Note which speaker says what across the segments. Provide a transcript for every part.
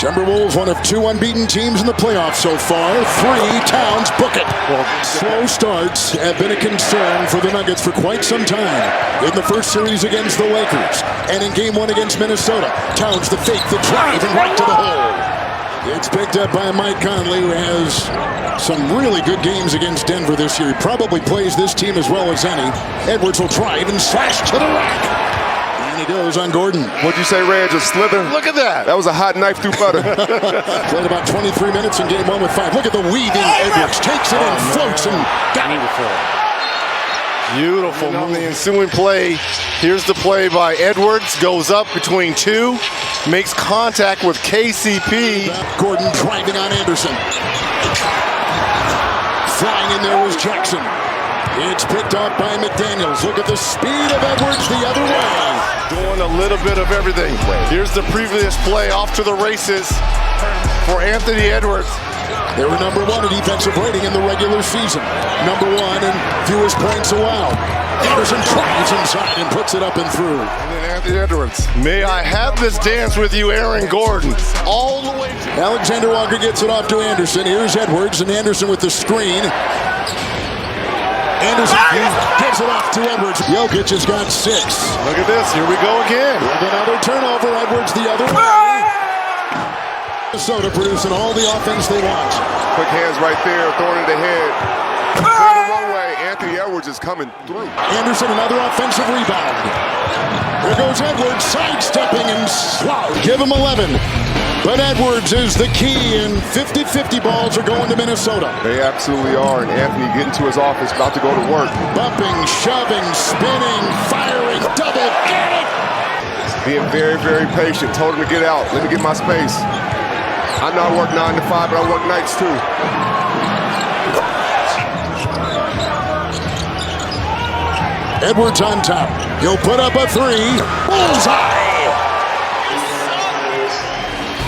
Speaker 1: Timberwolves, one of 2 unbeaten teams in the playoffs so far. 3, Towns, book it. Slow starts have been a concern for the Nuggets for quite some time. In the first series against the Lakers and in game 1 against Minnesota. Towns the fake, the drive, and right to the hole. It's picked up by Mike Conley, who has some really good games against Denver this year. He probably plays this team as well as any. Edwards will drive and slash to the rack. And he goes on Gordon.
Speaker 2: What'd you say, Reg? A slither?
Speaker 3: Look at that.
Speaker 2: That was a hot knife through butter.
Speaker 1: Played about 23 minutes in game 1 with 5. Look at the weaving. Edwards takes it and floats and got it.
Speaker 3: Beautiful. On the ensuing play, here's the play by Edwards. Goes up between 2. Makes contact with KCP.
Speaker 1: Gordon driving on Anderson. Flying in there was Jackson. It's picked up by McDaniels. Look at the speed of Edwards the other way.
Speaker 3: Doing a little bit of everything. Here's the previous play off to the races for Anthony Edwards.
Speaker 1: They were number 1 in defensive rating in the regular season. Number 1 in fewest points allowed. Anderson drives inside and puts it up and through.
Speaker 3: And then Anthony Edwards. May I have this dance with you, Aaron Gordon? All the way.
Speaker 1: Alexander Walker gets it off to Anderson. Here's Edwards, and Anderson with the screen. Anderson gives it off to Edwards. Jokic has got 6.
Speaker 3: Look at this. Here we go again.
Speaker 1: With another turnover. Edwards the other way. Minnesota producing all the offense they want.
Speaker 2: Quick hands right there, throwing it ahead. Clear the runway. Anthony Edwards is coming through.
Speaker 1: Anderson, another offensive rebound. There goes Edwards, sidestepping and slow. Give him 11. But Edwards is the key, and 50-50 balls are going to Minnesota.
Speaker 2: They absolutely are, and Anthony getting to his office, about to go to work.
Speaker 1: Bumping, shoving, spinning, firing, double, get it!
Speaker 2: Being very, very patient. Told him to get out. Let me get my space. I know I work 9 to 5, but I work nights too.
Speaker 1: Edwards on top. He'll put up a 3. Bullseye!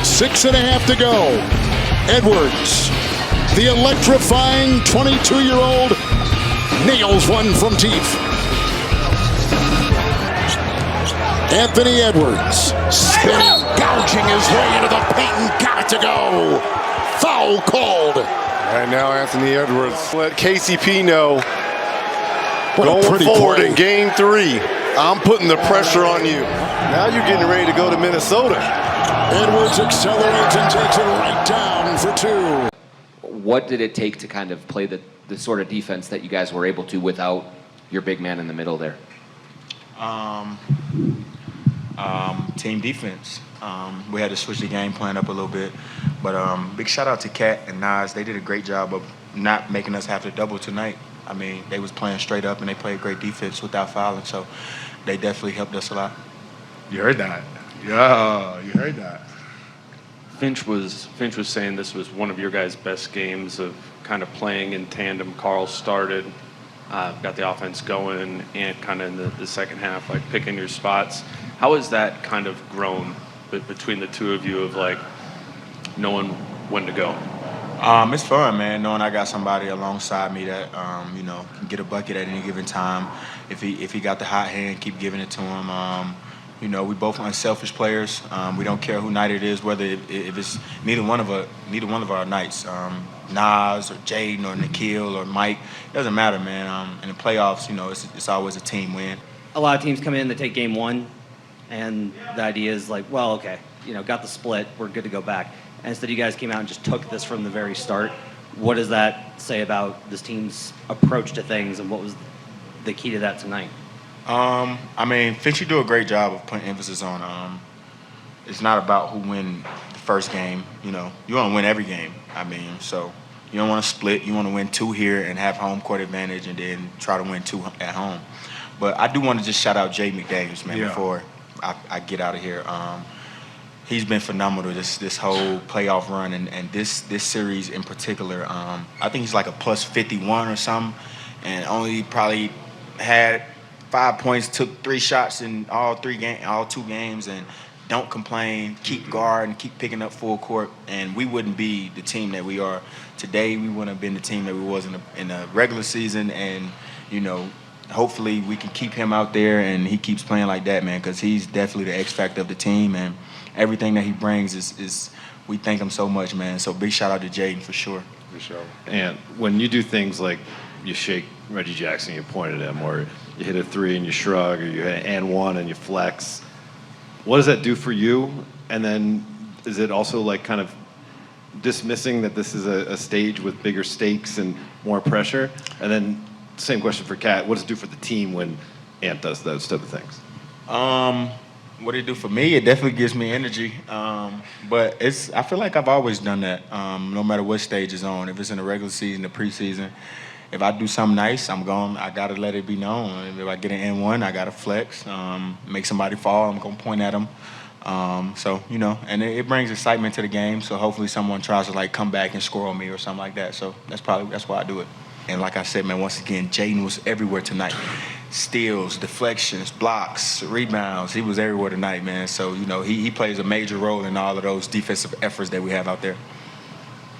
Speaker 1: 6.5 to go. Edwards, the electrifying 22-year-old, nails one from deep. Anthony Edwards, spinning, gouging his way into the paint and got it to go. Foul called.
Speaker 3: Right now, Anthony Edwards let KCP know.
Speaker 1: What a
Speaker 3: Going
Speaker 1: pretty
Speaker 3: forward
Speaker 1: play.
Speaker 3: in game 3, I'm putting the pressure on you. Now you're getting ready to go to Minnesota.
Speaker 1: Edwards accelerates and takes it right down for 2.
Speaker 4: What did it take to kind of play the sort of defense that you guys were able to without your big man in the middle there?
Speaker 5: Team defense. We had to switch the game plan up a little bit. But big shout out to Kat and Nas. They did a great job of not making us have to double tonight. I mean, they was playing straight up and they played great defense without fouling. So they definitely helped us a lot.
Speaker 6: You heard that. Yeah, you heard that.
Speaker 7: Finch was saying this was one of your guys' best games of kind of playing in tandem. Carl started, got the offense going, and kind of in the second half, like picking your spots. How has that kind of grown between the two of you of like knowing when to go?
Speaker 5: It's fun, man, knowing I got somebody alongside me that, can get a bucket at any given time. If he got the hot hand, keep giving it to him. We both unselfish players. We don't care who night it is, whether if it's neither one of our nights. Nas or Jaden or Nikhil or Mike, it doesn't matter, man. In the playoffs, it's always a team win.
Speaker 8: A lot of teams come in, they take game 1, and the idea is like, well, okay, got the split, we're good to go back. And instead, you guys came out and just took this from the very start. What does that say about this team's approach to things, and what was the key to that tonight?
Speaker 5: Finch, do a great job of putting emphasis on. It's not about who win the first game. You want to win every game. So you don't want to split. You want to win 2 here and have home court advantage, and then try to win 2 at home. But I do want to just shout out Jay McDaniels, man, before I get out of here. He's been phenomenal this whole playoff run, and this series in particular. I think he's like a plus 51 or something, and only probably had 5 points, took 3 shots in all 2 games, and don't complain, keep guard, and keep picking up full court. And we wouldn't be the team that we are today. We wouldn't have been the team that we was in the regular season, and hopefully we can keep him out there and he keeps playing like that, man, because he's definitely the X factor of the team. And everything that he brings is we thank him so much, man. So big shout out to Jaden for sure.
Speaker 6: For sure.
Speaker 9: And when you do things like you shake Reggie Jackson, you point at him, or you hit a three and you shrug, or you hit an and one and you flex, what does that do for you? And then is it also like kind of dismissing that this is a stage with bigger stakes and more pressure? And then same question for Kat, what does it do for the team when Ant does those type of things?
Speaker 5: What it do for me, it definitely gives me energy. But I feel like I've always done that, no matter what stage it's on. If it's in the regular season, the preseason, if I do something nice, I got to let it be known. If I get an N1, I got to flex, make somebody fall, I'm going to point at them. So, and it brings excitement to the game. So hopefully someone tries to like come back and score on me or something like that. So that's why I do it. And like I said, man, once again, Jaden was everywhere tonight. Steals, deflections, blocks, rebounds. He was everywhere tonight, man. So, he plays a major role in all of those defensive efforts that we have out there.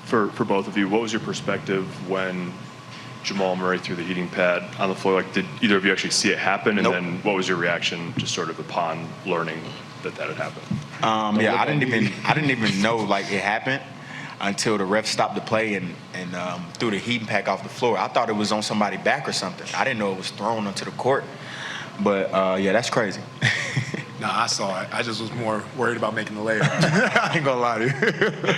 Speaker 10: For both of you, what was your perspective when Jamal Murray threw the heating pad on the floor? Like, did either of you actually see it happen? And
Speaker 5: Nope.
Speaker 10: then what was your reaction just sort of upon learning that had happened?
Speaker 5: I didn't even know like it happened until the ref stopped the play and threw the heating pack off the floor. I thought it was on somebody's back or something. I didn't know it was thrown onto the court. But yeah, that's crazy.
Speaker 6: Nah, I saw it. I just was more worried about making the layup. I ain't gonna lie to you.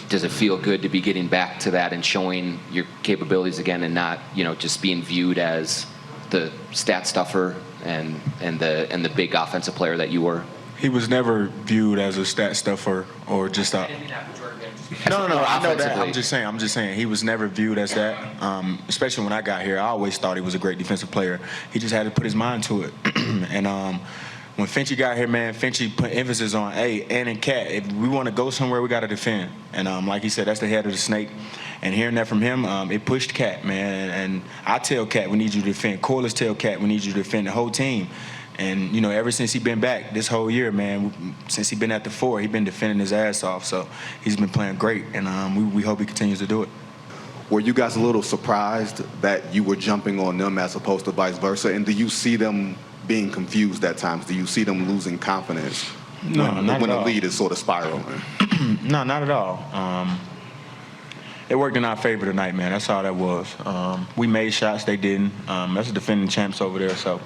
Speaker 4: Does it feel good to be getting back to that and showing your capabilities again, and not just being viewed as the stat stuffer and the big offensive player that you were?
Speaker 5: He was never viewed as a stat stuffer or just a. No, I know that. I'm just saying he was never viewed as that. Especially when I got here, I always thought he was a great defensive player. He just had to put his mind to it. And when Finchie got here, man, Finchie put emphasis on, hey, and Cat, if we want to go somewhere, we got to defend. And like he said, that's the head of the snake. And hearing that from him, it pushed Cat, man. And I tell Cat, we need you to defend. Corliss tell Cat, we need you to defend the whole team. And, ever since he been back this whole year, man, since he been at the 4, he been defending his ass off. So he's been playing great, and we hope he continues to do it.
Speaker 11: Were you guys a little surprised that you were jumping on them as opposed to vice versa? And do you see them being confused at times? Do you see them losing confidence when the lead is sort of spiraling?
Speaker 5: No, not at all. It worked in our favor tonight, man. That's all that was. We made shots, they didn't. That's the defending champs over there, so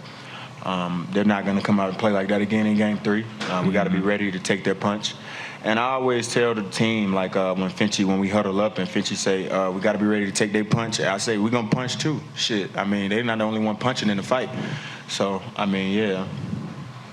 Speaker 5: they're not going to come out and play like that again in Game 3. We got to be ready to take their punch. And I always tell the team, like when we huddle up and Finchie say, we got to be ready to take their punch, I say, we're going to punch too. Shit, they're not the only one punching in the fight. So, yeah,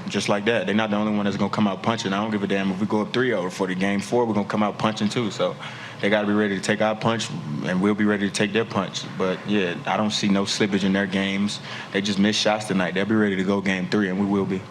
Speaker 5: just like that. They're not the only one that's going to come out punching. I don't give a damn if we go up 3-0 for the Game 4, we're going to come out punching too. So they got to be ready to take our punch, and we'll be ready to take their punch. But, yeah, I don't see no slippage in their games. They just missed shots tonight. They'll be ready to go Game 3, and we will be.